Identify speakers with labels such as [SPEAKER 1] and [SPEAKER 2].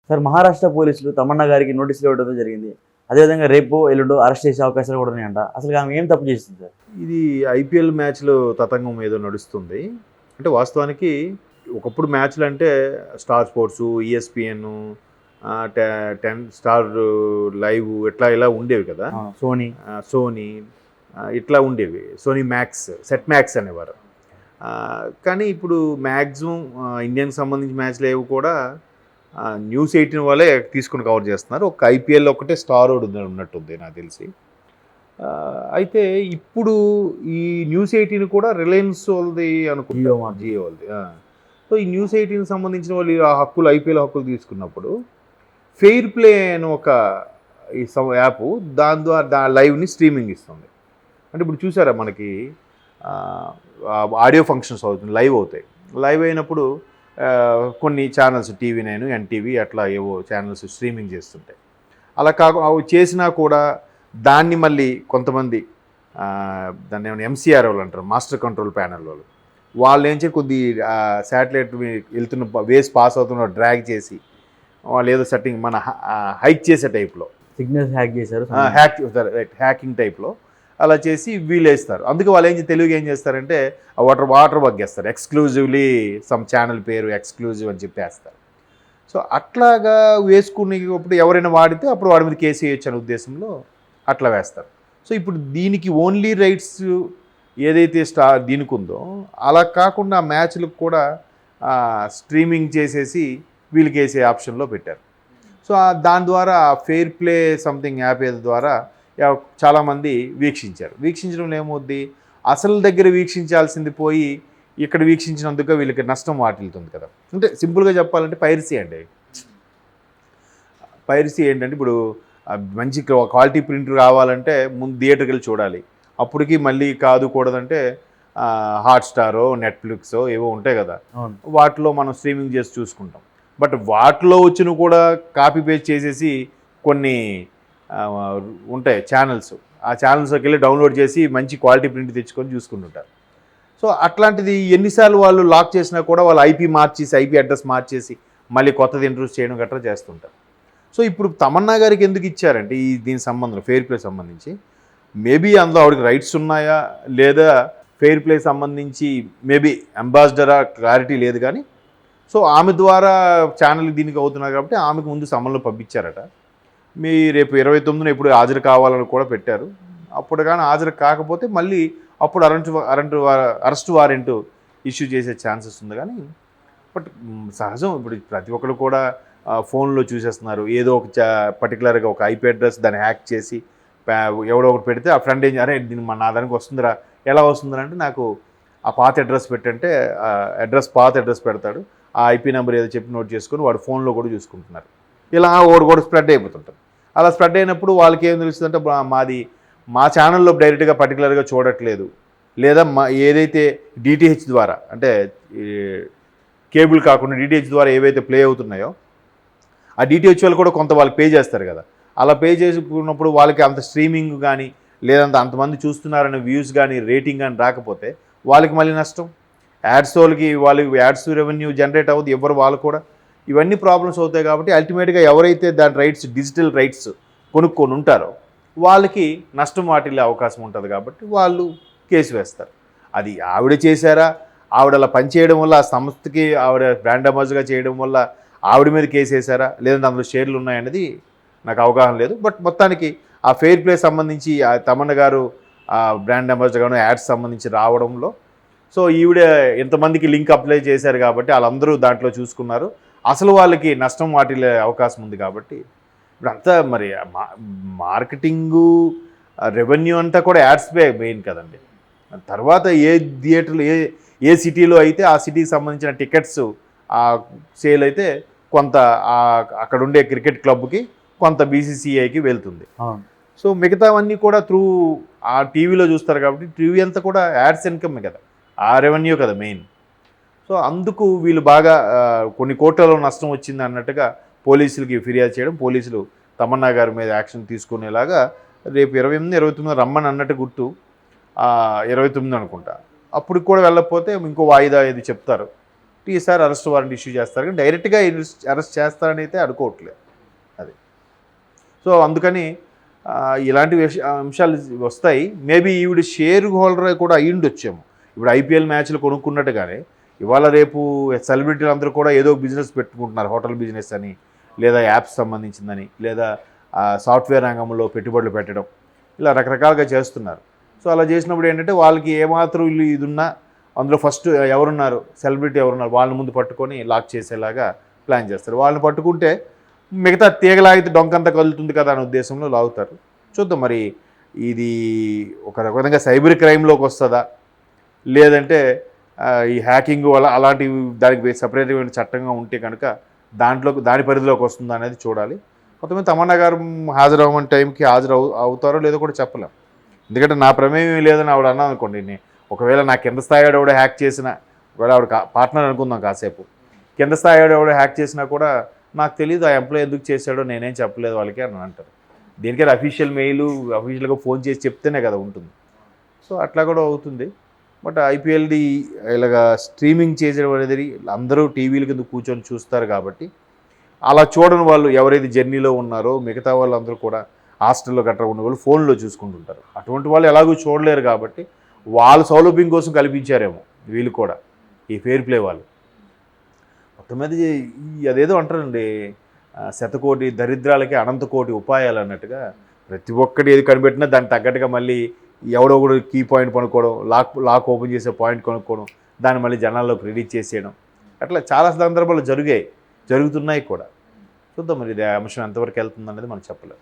[SPEAKER 1] Sir Maharashtra పోలీసులు తమన్నా గారికి నోటీసులు ఇవ్వడం జరిగింది. అదేవిధంగా రేపు ఎల్లుండో అరెస్ట్ చేసే అవకాశాలు కూడా ఉన్నాయంట. అసలు ఆమె ఏం తప్పు చేసింది సార్?
[SPEAKER 2] ఇది ఐపీఎల్ మ్యాచ్‌లో తతంగం ఏదో నడుస్తుంది. అంటే వాస్తవానికి ఒకప్పుడు మ్యాచ్‌లు అంటే star sports, ESPN, 10 star live ఇలా ఉండేవి కదా. సోనీ ఇట్లా ఉండేవి. సోనీ మ్యాక్స్, సెట్ మ్యాక్స్ అనేవారు. కానీ ఇప్పుడు మ్యాక్సిమం ఇండియాకి సంబంధించిన మ్యాచ్లు ఏవి కూడా న్యూస్ 18 వాళ్ళే తీసుకుని కవర్ చేస్తున్నారు. ఒక ఐపీఎల్ ఒకటే స్టార్ ఉన్నట్టుంది నాకు తెలిసి. అయితే ఇప్పుడు ఈ న్యూస్ 18 కూడా రిలయన్స్ వాళ్ళది అనుకుంటా, జియో వాళ్ళది. సో ఈ న్యూస్ 18 సంబంధించిన వాళ్ళు ఆ హక్కులు, ఐపీఎల్ హక్కులు తీసుకున్నప్పుడు ఫెయిర్ ప్లే అని ఒక ఈ యాప్ దాని ద్వారా లైవ్ని స్ట్రీమింగ్ ఇస్తుంది. అంటే ఇప్పుడు చూసారా మనకి ఆడియో ఫంక్షన్స్ అవుతుంది, లైవ్ అవుతాయి. లైవ్ అయినప్పుడు కొన్ని ఛానల్స్ TV9, ఎన్టీవీ అట్లా ఏవో ఛానల్స్ స్ట్రీమింగ్ చేస్తుంటాయి. అలా అవి చేసినా కూడా దాన్ని మళ్ళీ కొంతమంది దాన్ని ఏమైనా ఎంసీఆర్ వాళ్ళు అంటారు, మాస్టర్ కంట్రోల్ ప్యానల్ వాళ్ళు ఏం చేసి కొద్ది శాటిలైట్ వెళ్తున్న వేస్ పాస్ అవుతున్న డ్రాగ్ చేసి వాళ్ళు ఏదో సెట్టింగ్ మన హైక్ చేసే టైప్లో
[SPEAKER 1] సిగ్నల్స్ హ్యాక్ చేశారు,
[SPEAKER 2] హ్యాకింగ్ టైప్లో అలా చేసి వీలేస్తారు. అందుకే వాళ్ళు తెలుగుగా ఏం చేస్తారంటే వాటర్ వగ్గేస్తారు, ఎక్స్క్లూజివ్లీ సమ్ ఛానల్ పేరు ఎక్స్క్లూజివ్ అని చెప్పేస్తారు. సో అట్లాగా వేసుకునేటప్పుడు ఎవరైనా వాడితే అప్పుడు వాడి మీద కేసు వేయచ్చు అనే ఉద్దేశంలో అట్లా వేస్తారు. సో ఇప్పుడు దీనికి ఓన్లీ రైట్స్ ఏదైతే దీనికి ఉందో అలా కాకుండా మ్యాచ్లకు కూడా స్ట్రీమింగ్ చేసేసి వీళ్ళకి వేసే ఆప్షన్లో పెట్టారు. సో దాని ద్వారా ఫెయిర్ ప్లే సంథింగ్ యాప్ ద్వారా చాలామంది వీక్షించడం ఏమవుద్ది, అసలు దగ్గర వీక్షించాల్సింది పోయి ఇక్కడ వీక్షించినందుకు వీళ్ళకి నష్టం వాటిల్తుంది కదా. అంటే సింపుల్గా చెప్పాలంటే పైరసీ అండి. పైరసీ ఏంటంటే ఇప్పుడు మంచి క్వాలిటీ ప్రింట్ రావాలంటే ముందు థియేటర్కి వెళ్ళి చూడాలి. అప్పటికి మళ్ళీ కూడదంటే హాట్స్టారో, నెట్ఫ్లిక్సో ఏవో ఉంటాయి కదా, వాటిలో మనం స్ట్రీమింగ్ చేసి చూసుకుంటాం. బట్ వాటిలో వచ్చిన కూడా కాపీ పేస్ట్ చేసేసి కొన్ని ఉంటాయి ఛానల్స్, ఆ ఛానల్స్కి వెళ్ళి డౌన్లోడ్ చేసి మంచి క్వాలిటీ ప్రింట్ తెచ్చుకొని చూసుకుంటుంటారు. సో అట్లాంటిది ఎన్నిసార్లు వాళ్ళు లాక్ చేసినా కూడా వాళ్ళు ఐపీ అడ్రస్ మార్చేసి మళ్ళీ కొత్తది ఇంట్రొడ్యూస్ చేయడం గట్రా చేస్తుంటారు. సో ఇప్పుడు తమన్నా గారికి ఎందుకు ఇచ్చారంటే దీని సంబంధం ఫెయిర్ ప్లే సంబంధించి మేబీ అందులో ఆవిడకి రైట్స్ ఉన్నాయా లేదా ఫెయిర్ ప్లే సంబంధించి మేబీ అంబాసిడరా క్లారిటీ లేదు. కానీ సో ఆమె ద్వారా ఛానల్ దీనికి అవుతున్నారు కాబట్టి ఆమెకు ముందు సమన్లు పంపించారట. మీ రేపు 29న ఎప్పుడు హాజరు కావాలని కూడా పెట్టారు. అప్పుడు కానీ హాజరు కాకపోతే మళ్ళీ అప్పుడు అరెస్ట్ వారెంట్ ఇష్యూ చేసే ఛాన్సెస్ ఉంది. కానీ బట్ సహజం, ఇప్పుడు ప్రతి ఒక్కరు కూడా ఫోన్లో చూసేస్తున్నారు. ఏదో ఒక పర్టికులర్గా ఒక ఐపీ అడ్రస్ దాన్ని హ్యాక్ చేసి ఎవడో ఒకటి పెడితే ఆ ఫ్రెండ్ అరే దీన్ని నా దానికి వస్తుందిరా, ఎలా వస్తుందిరా అంటే నాకు ఆ పాత అడ్రస్ పెట్టంటే పాత అడ్రస్ పెడతాడు, ఆ ఐపీ నెంబర్ ఏదో చెప్పి నోట్ చేసుకొని వాడు ఫోన్లో కూడా చూసుకుంటున్నారు. ఇలా కూడా స్ప్రెడ్ అయిపోతుంటారు. అలా స్ప్రెడ్ అయినప్పుడు వాళ్ళకి ఏం తెలుస్తుందంటే మా ఛానల్లో డైరెక్ట్గా పర్టికులర్గా చూడట్లేదు, లేదా ఏదైతే డిటిహెచ్ ద్వారా అంటే కేబుల్ కాకుండా డిటిహెచ్ ద్వారా ఏవైతే ప్లే అవుతున్నాయో ఆ డిటిహెచ్ వాళ్ళు కూడా కొంత వాళ్ళకి పే చేస్తారు కదా. అలా పే చేసుకున్నప్పుడు వాళ్ళకి అంత స్ట్రీమింగ్ కానీ లేదంత అంతమంది చూస్తున్నారనే వ్యూస్ కానీ రేటింగ్ కానీ రాకపోతే వాళ్ళకి మళ్ళీ నష్టం. వాళ్ళకి యాడ్స్ రెవెన్యూ జనరేట్ అవ్వదు, ఎవరు వాళ్ళు కూడా ఇవన్నీ ప్రాబ్లమ్స్ అవుతాయి. కాబట్టి అల్టిమేట్గా ఎవరైతే దాని రైట్స్ డిజిటల్ రైట్స్ కొనుక్కొని ఉంటారో వాళ్ళకి నష్టం వాటిల్లే అవకాశం ఉంటుంది. కాబట్టి వాళ్ళు కేసు వేస్తారు. అది ఆవిడ చేశారా, ఆవిడ అలా పనిచేయడం వల్ల ఆ సంస్థకి ఆవిడ బ్రాండ్ అంబాసిడర్గా చేయడం వల్ల ఆవిడ మీద కేసు వేశారా లేదంటే అందులో షేర్లు ఉన్నాయనేది నాకు అవగాహన లేదు. బట్ మొత్తానికి ఆ ఫెయిర్ ప్లే సంబంధించి ఆ తమన్నా గారు ఆ బ్రాండ్ అంబాసిడర్గాను యాడ్స్ సంబంధించి రావడంలో సో ఈవిడ ఎంతమందికి లింక్ అప్లై చేశారు కాబట్టి వాళ్ళందరూ దాంట్లో చూసుకున్నారు. అసలు వాళ్ళకి నష్టం వాటిల్లే అవకాశం ఉంది. కాబట్టి ఇప్పుడు అంతా మరి మార్కెటింగు రెవెన్యూ అంతా కూడా యాడ్స్ పే మెయిన్ కదండి. తర్వాత ఏ థియేటర్లు ఏ సిటీలో అయితే ఆ సిటీకి సంబంధించిన టికెట్స్ ఆ సేల్ అయితే కొంత అక్కడ ఉండే క్రికెట్ క్లబ్కి, కొంత బీసీసీఐకి వెళ్తుంది. సో మిగతావన్నీ కూడా త్రూ ఆ టీవీలో చూస్తారు. కాబట్టి టీవీ అంతా కూడా యాడ్స్ ఇన్కమ్ కదా, ఆ రెవెన్యూ కదా మెయిన్. సో అందుకు వీళ్ళు బాగా కొన్ని కోట్లలో నష్టం వచ్చింది అన్నట్టుగా పోలీసులకి ఫిర్యాదు చేయడం, పోలీసులు తమన్నా గారి మీద యాక్షన్ తీసుకునేలాగా రేపు 28, 29 రమ్మని అన్నట్టు గుర్తు, 29 అనుకుంటా. అప్పుడు కూడా వెళ్ళకపోతే ఇంకో వాయిదా ఇది చెప్తారు. ఈసారి అరెస్ట్ వారెంట్ ఇష్యూ చేస్తారు కానీ డైరెక్ట్గా అరెస్ట్ చేస్తారని అయితే అనుకోవట్లేదు అది. సో అందుకని ఇలాంటి అంశాలు వస్తాయి. మేబీ ఈవిడ షేర్ హోల్డర్ కూడా అయ్యుండొచ్చేమో. ఇప్పుడు ఐపీఎల్ మ్యాచ్లు కొనుక్కున్నట్టుగానే ఇవాళ రేపు సెలబ్రిటీలు అందరూ కూడా ఏదో బిజినెస్ పెట్టుకుంటున్నారు, హోటల్ బిజినెస్ అని, లేదా యాప్స్ సంబంధించిందని, లేదా సాఫ్ట్వేర్ రంగంలో పెట్టుబడులు పెట్టడం, ఇలా రకరకాలుగా చేస్తున్నారు. సో అలా చేసినప్పుడు ఏంటంటే వాళ్ళకి ఏమాత్రం ఇది ఉన్నా అందులో ఫస్ట్ ఎవరున్నారు, సెలబ్రిటీ ఎవరున్నారు, వాళ్ళని ముందు పట్టుకొని లాక్ చేసేలాగా ప్లాన్ చేస్తారు. వాళ్ళని పట్టుకుంటే మిగతా తీగలాగితే డొంకంతా కదులుతుంది కదా అనే ఉద్దేశంలో లాగుతారు. చూద్దాం మరి ఇది ఒక రకంగా సైబర్ క్రైమ్లోకి వస్తుందా, లేదంటే ఈ హ్యాకింగ్ వల్ల అలాంటి దానికి సపరేట్మైన చట్టంగా ఉంటే కనుక దాని పరిధిలోకి వస్తుందా అనేది చూడాలి. కొంతమంది తమన్నా గారు హాజరవ్వమని టైంకి అవుతారో లేదో కూడా చెప్పలేం. ఎందుకంటే నా ప్రమేయం లేదని ఆవిడ అన్నా అనుకోండి, ఒకవేళ నా కింద స్థాయి ఎవడో హ్యాక్ చేసినా, ఒకవేళ ఆవిడ పార్ట్నర్ అనుకుందాం కాసేపు, కింద స్థాయి ఎవడో హ్యాక్ చేసినా కూడా నాకు తెలియదు ఆ ఎంప్లాయ్ ఎందుకు చేశాడో నేనేం చెప్పలేదు వాళ్ళకి అని అంటారు. దీనికైనా అఫీషియల్ మెయిల్ అఫీషియల్గా ఫోన్ చేసి చెప్తేనే కదా ఉంటుంది. సో అట్లా కూడా అవుతుంది. బట్ ఐపీఎల్ది ఇలాగా స్ట్రీమింగ్ చేసేయడం అనేది అందరూ టీవీల కింద కూర్చొని చూస్తారు కాబట్టి అలా చూడని వాళ్ళు ఎవరైతే జర్నీలో ఉన్నారో మిగతా వాళ్ళందరూ కూడా హాస్టల్లో గట్రా ఉన్న వాళ్ళు ఫోన్లో చూసుకుంటుంటారు. అటువంటి వాళ్ళు ఎలాగూ చూడలేరు కాబట్టి వాళ్ళ సౌలభ్యం కోసం కల్పించారేమో వీళ్ళు కూడా, ఈ ఫెయిర్ ప్లే వాళ్ళు. మొత్తం మీద అదేదో అంటారండి, శతకోటి దరిద్రాలకి అనంత కోటి ఉపాయాలు అన్నట్టుగా ప్రతి ఒక్కటి ఏది కనిపెట్టినా దానికి తగ్గట్టుగా మళ్ళీ ఎవడో కూడా కీ పాయింట్ కొనుక్కోవడం, లాక్ ఓపెన్ చేసే పాయింట్ కొనుక్కోవడం, దాన్ని మళ్ళీ జనాల్లోకి రిలీజ్ చేసేయడం, అట్లా చాలా సందర్భాలు జరుగుతున్నాయి కూడా. చూద్దాం మరి ఇది అంశం ఎంతవరకు వెళ్తుంది అనేది మనం చెప్పలేం.